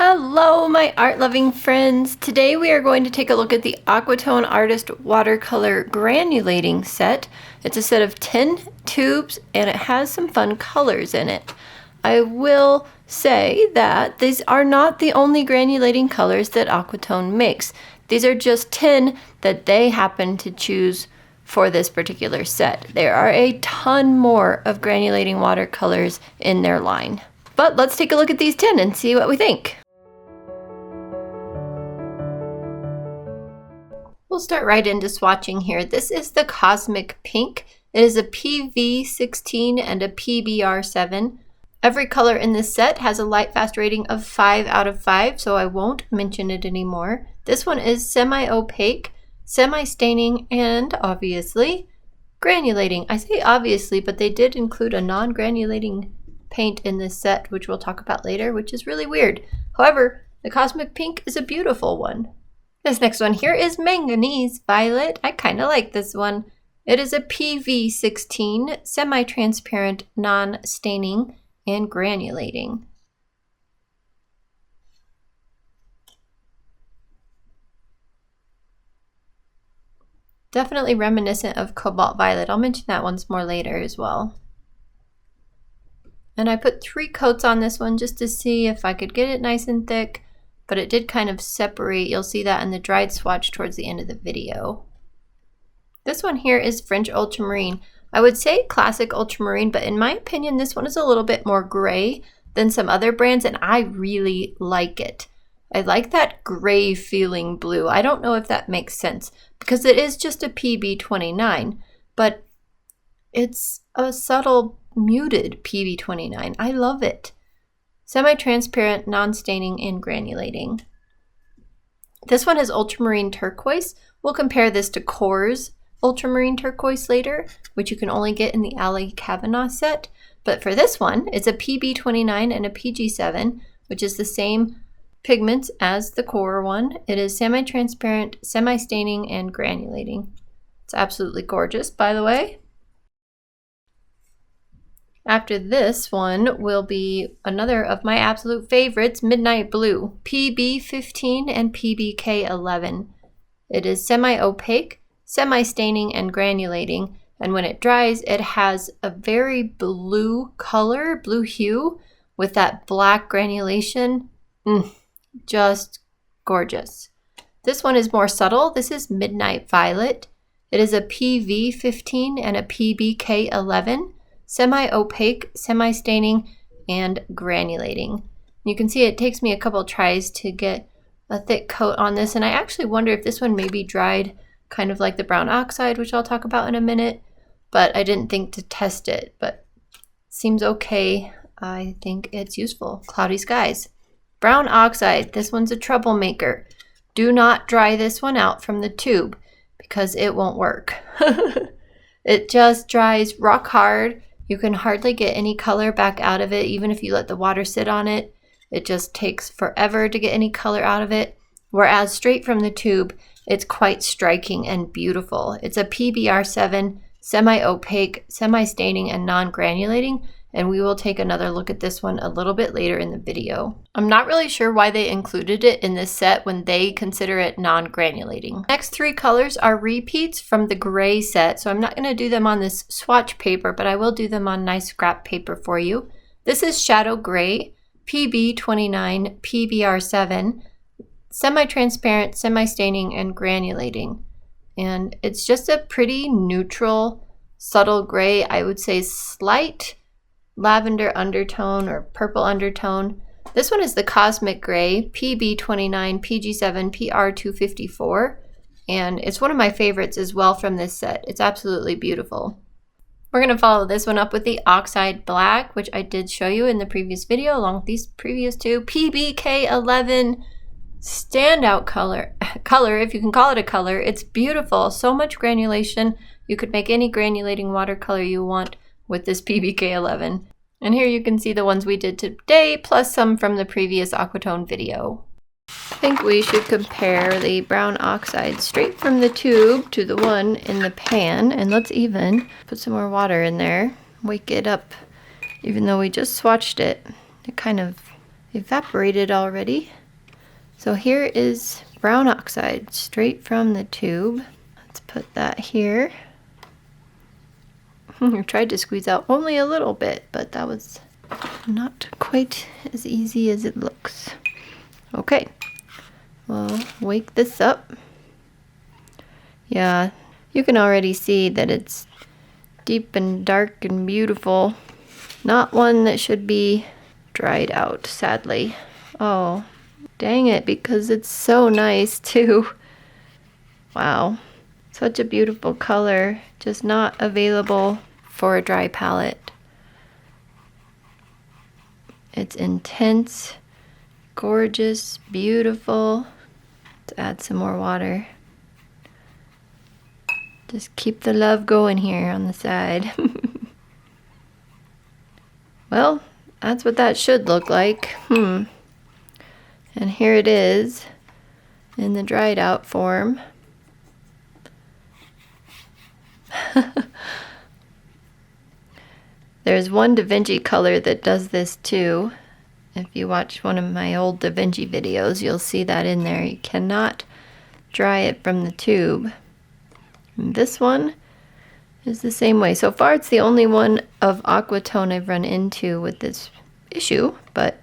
Hello, my art-loving friends. Today we are going to take a look at the Aquatone Artist Watercolor Granulating Set. It's a set of 10 tubes and it has some fun colors in it. I will say that these are not the only granulating colors that Aquatone makes. These are just 10 that they happen to choose for this particular set. There are a ton more of granulating watercolors in their line. But let's take a look at these 10 and see what we think. We'll start right into swatching here. This is the Cosmic Pink. It is a PV16 and a PBR7. Every color in this set has a light fast rating of 5 out of 5, so I won't mention it anymore. This one is semi-opaque, semi-staining, and obviously granulating. I say obviously, but they did include a non-granulating paint in this set, which we'll talk about later, which is really weird. However, the Cosmic Pink is a beautiful one. This next one here is Manganese Violet. I kind of like this one. It is a PV16, semi-transparent, non-staining, and granulating. Definitely reminiscent of Cobalt Violet. I'll mention that once more later as well. And I put 3 coats on this one just to see if I could get it nice and thick, but it did kind of separate. You'll see that in the dried swatch towards the end of the video. This one here is French Ultramarine. I would say classic ultramarine, but in my opinion, this one is a little bit more gray than some other brands, and I really like it. I like that gray feeling blue. I don't know if that makes sense because it is just a PB29, but it's a subtle muted PB29. I love it. Semi-transparent, non-staining, and granulating. This one is Ultramarine Turquoise. We'll compare this to Core's Ultramarine Turquoise later, which you can only get in the Ali Kavanaugh set. But for this one, it's a PB29 and a PG7, which is the same pigments as the Core one. It is semi-transparent, semi-staining, and granulating. It's absolutely gorgeous, by the way. After this one will be another of my absolute favorites, Midnight Blue, PB15 and PBK11. It is semi-opaque, semi-staining, and granulating, and when it dries, it has a very blue color, blue hue, with that black granulation. Just gorgeous. This one is more subtle. This is Midnight Violet. It is a PV15 and a PBK11. Semi-opaque, semi-staining, and granulating. You can see it takes me a couple tries to get a thick coat on this, and I actually wonder if this one maybe dried kind of like the brown oxide, which I'll talk about in a minute, but I didn't think to test it, but seems okay. I think it's useful. Cloudy skies. Brown oxide, this one's a troublemaker. Do not dry this one out from the tube because it won't work. It just dries rock hard. You can hardly get any color back out of it, even if you let the water sit on it. It just takes forever to get any color out of it. Whereas straight from the tube, it's quite striking and beautiful. It's a PBR7, semi-opaque, semi-staining, and non-granulating. And we will take another look at this one a little bit later in the video. I'm not really sure why they included it in this set when they consider it non-granulating. Next 3 colors are repeats from the gray set, so I'm not going to do them on this swatch paper, but I will do them on nice scrap paper for you. This is Shadow Gray, PB29, PBR7, semi-transparent, semi-staining, and granulating. And it's just a pretty neutral, subtle gray. I would say slight lavender undertone or purple undertone. This one is the Cosmic Gray, PB29, PG7, PR254, and it's one of my favorites as well from this set. It's absolutely beautiful. We're going to follow this one up with the Oxide Black, which I did show you in the previous video along with these previous 2. PBK11, standout color, if you can call it a color. It's beautiful. So much granulation. You could make any granulating watercolor you want with this PBK11. And here you can see the ones we did today, plus some from the previous Aquatone video. I think we should compare the brown oxide straight from the tube to the one in the pan. And let's even put some more water in there, wake it up. Even though we just swatched it, it kind of evaporated already. So here is brown oxide straight from the tube. Let's put that here. I tried to squeeze out only a little bit, but that was not quite as easy as it looks. Okay, we'll wake this up. Yeah, you can already see that it's deep and dark and beautiful. Not one that should be dried out, sadly. Oh, dang it, because it's so nice too. Wow, such a beautiful color, just not available for a dry palette. It's intense, gorgeous, beautiful. Let's add some more water. Just keep the love going here on the side. Well, that's what that should look like. And here it is in the dried out form. There's one Da Vinci color that does this too. If you watch one of my old Da Vinci videos, you'll see that in there. You cannot dry it from the tube. And this one is the same way. So far, it's the only one of Aquatone I've run into with this issue, but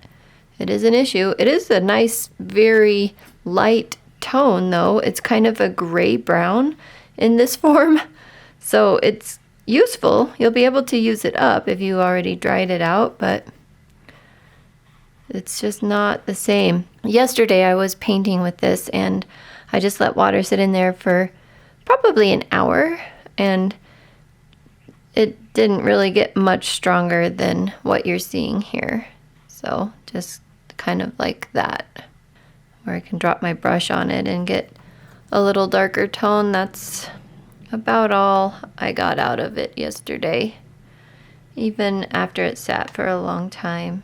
it is an issue. It is a nice, very light tone, though. It's kind of a gray-brown in this form, so it's useful. You'll be able to use it up if you already dried it out, but it's just not the same. Yesterday, I was painting with this, and I just let water sit in there for probably an hour, and it didn't really get much stronger than what you're seeing here. So just kind of like that, where I can drop my brush on it and get a little darker tone. That's about all I got out of it yesterday, even after it sat for a long time.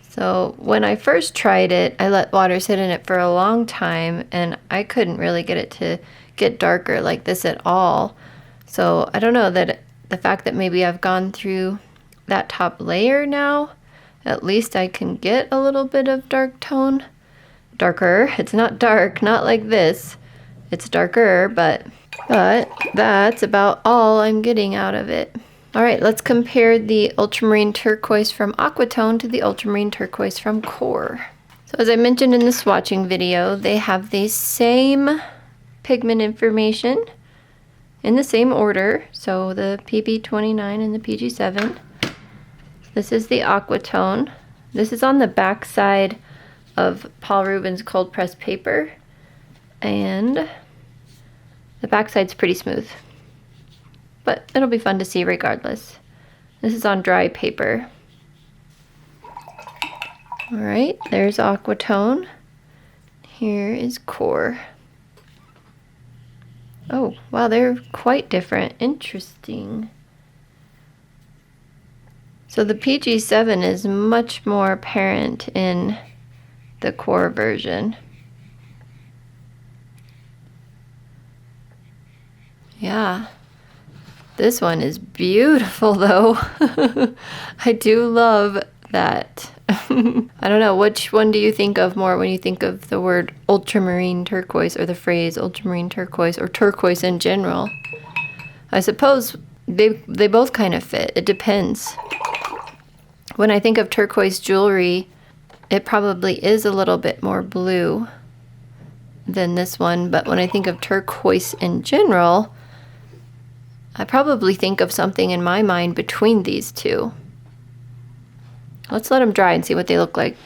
So when I first tried it, I let water sit in it for a long time, and I couldn't really get it to get darker like this at all. So I don't know, that the fact that maybe I've gone through that top layer now, at least I can get a little bit of dark tone. Darker. It's not dark, not like this. It's darker, but that's about all I'm getting out of it. All right, let's compare the ultramarine turquoise from Aquatone to the ultramarine turquoise from Core. So as I mentioned in the swatching video, they have the same pigment information in the same order. So the PB29 and the PG7. This is the Aquatone. This is on the back side of Paul Rubens cold pressed paper, and the back side's pretty smooth, but it'll be fun to see regardless. This is on dry paper. All right, there's Aquatone. Here is Core. Oh, wow, they're quite different. Interesting. So the PG7 is much more apparent in the Core version. Yeah, this one is beautiful though. I do love that. I don't know, which one do you think of more when you think of the word ultramarine turquoise, or the phrase ultramarine turquoise, or turquoise in general? I suppose they both kind of fit. It depends. When I think of turquoise jewelry, it probably is a little bit more blue than this one, but when I think of turquoise in general, I probably think of something in my mind between these two. Let's let them dry and see what they look like.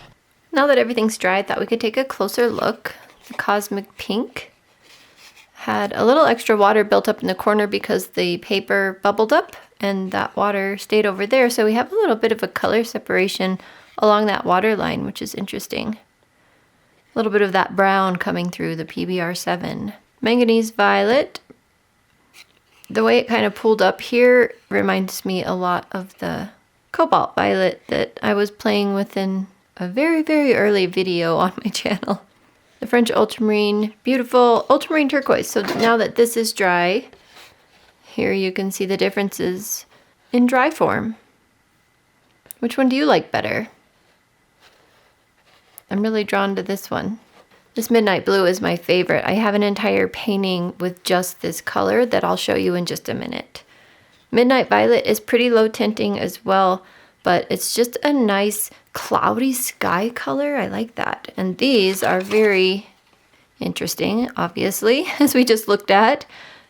Now that everything's dry, I thought we could take a closer look. The Cosmic Pink had a little extra water built up in the corner because the paper bubbled up and that water stayed over there. So we have a little bit of a color separation along that water line, which is interesting. A little bit of that brown coming through the PBR7. Manganese Violet. The way it kind of pulled up here reminds me a lot of the Cobalt Violet that I was playing with in a very, very early video on my channel. The French Ultramarine, beautiful ultramarine turquoise. So now that this is dry, here you can see the differences in dry form. Which one do you like better? I'm really drawn to this one. This midnight blue is my favorite. I have an entire painting with just this color that I'll show you in just a minute. Midnight violet is pretty low tinting as well, but it's just a nice cloudy sky color. I like that. And these are very interesting, obviously, as we just looked at,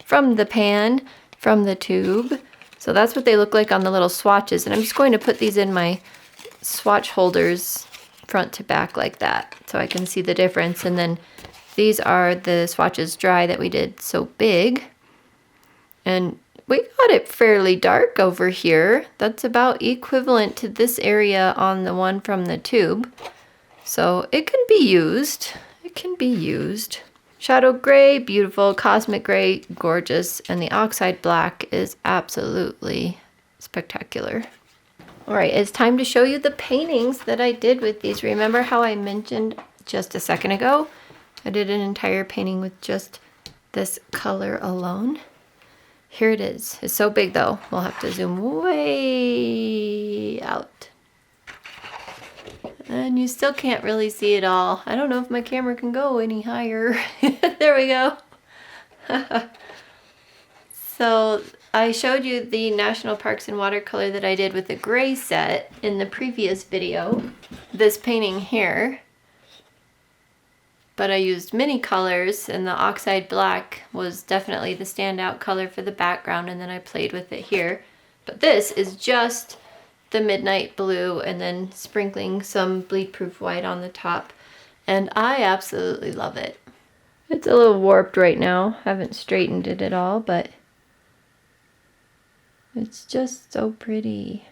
from the pan, from the tube. So that's what they look like on the little swatches. And I'm just going to put these in my swatch holders front to back like that so I can see the difference. And then these are the swatches dry that we did so big. And we got it fairly dark over here. That's about equivalent to this area on the one from the tube. So it can be used. It can be used. Shadow gray, beautiful. Cosmic gray, gorgeous. And the oxide black is absolutely spectacular. All right, it's time to show you the paintings that I did with these. Remember how I mentioned just a second ago? I did an entire painting with just this color alone. Here it is. It's so big though. We'll have to zoom way out. And you still can't really see it all. I don't know if my camera can go any higher. There we go. So I showed you the National Parks and Watercolor that I did with the gray set in the previous video. This painting here. But I used many colors, and the oxide black was definitely the standout color for the background, and then I played with it here. But this is just the midnight blue and then sprinkling some bleed-proof white on the top. And I absolutely love it. It's a little warped right now. Haven't straightened it at all, but it's just so pretty.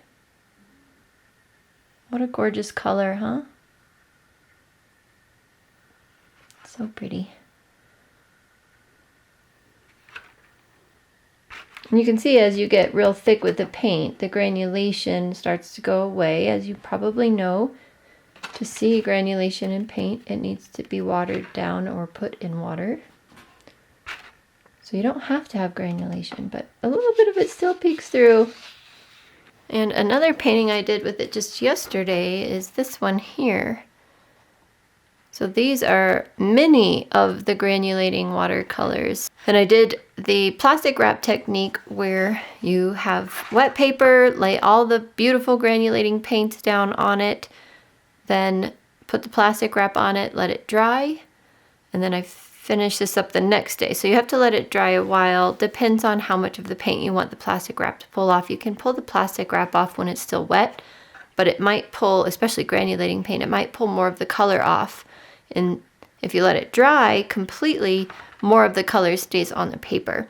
What a gorgeous color, huh? So pretty. And you can see as you get real thick with the paint, the granulation starts to go away. As you probably know, to see granulation in paint, it needs to be watered down or put in water. So you don't have to have granulation, but a little bit of it still peeks through. And another painting I did with it just yesterday is this one here. So these are many of the granulating watercolors. And I did the plastic wrap technique where you have wet paper, lay all the beautiful granulating paints down on it, then put the plastic wrap on it, let it dry, and then I finish this up the next day. So you have to let it dry a while. Depends on how much of the paint you want the plastic wrap to pull off. You can pull the plastic wrap off when it's still wet, but it might pull, especially granulating paint, it might pull more of the color off. And if you let it dry completely, more of the color stays on the paper.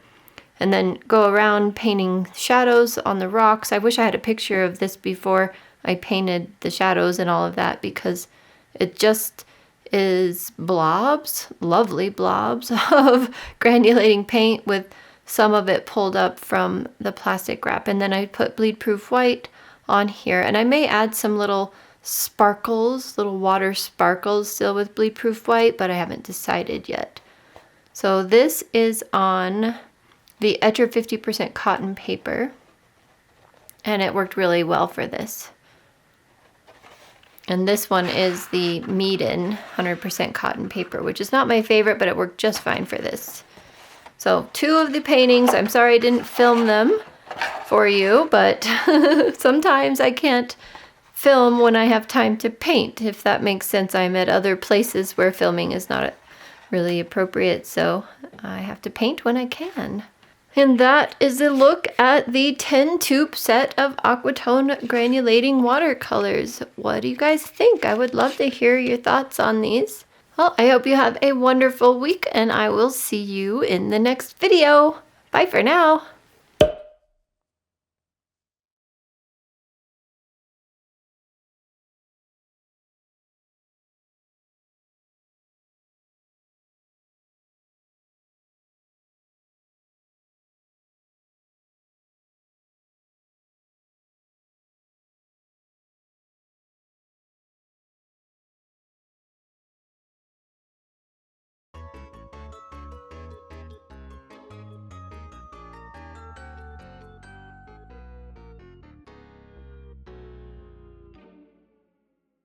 And then go around painting shadows on the rocks. I wish I had a picture of this before I painted the shadows and all of that, because it just is blobs, lovely blobs of granulating paint with some of it pulled up from the plastic wrap. And then I put bleed-proof white on here. And I may add some little sparkles, little water sparkles still with bleed-proof white, but I haven't decided yet. So this is on the Etcher 50% cotton paper, and it worked really well for this. And this one is the Meeden 100% cotton paper, which is not my favorite, but it worked just fine for this. So 2 of the paintings, I'm sorry I didn't film them for you, but sometimes I can't film when I have time to paint, if that makes sense. I'm at other places where filming is not really appropriate, so I have to paint when I can. And that is a look at the 10 tube set of Aquatone Granulating Watercolors. What do you guys think? I would love to hear your thoughts on these. Well, I hope you have a wonderful week, and I will see you in the next video. Bye for now.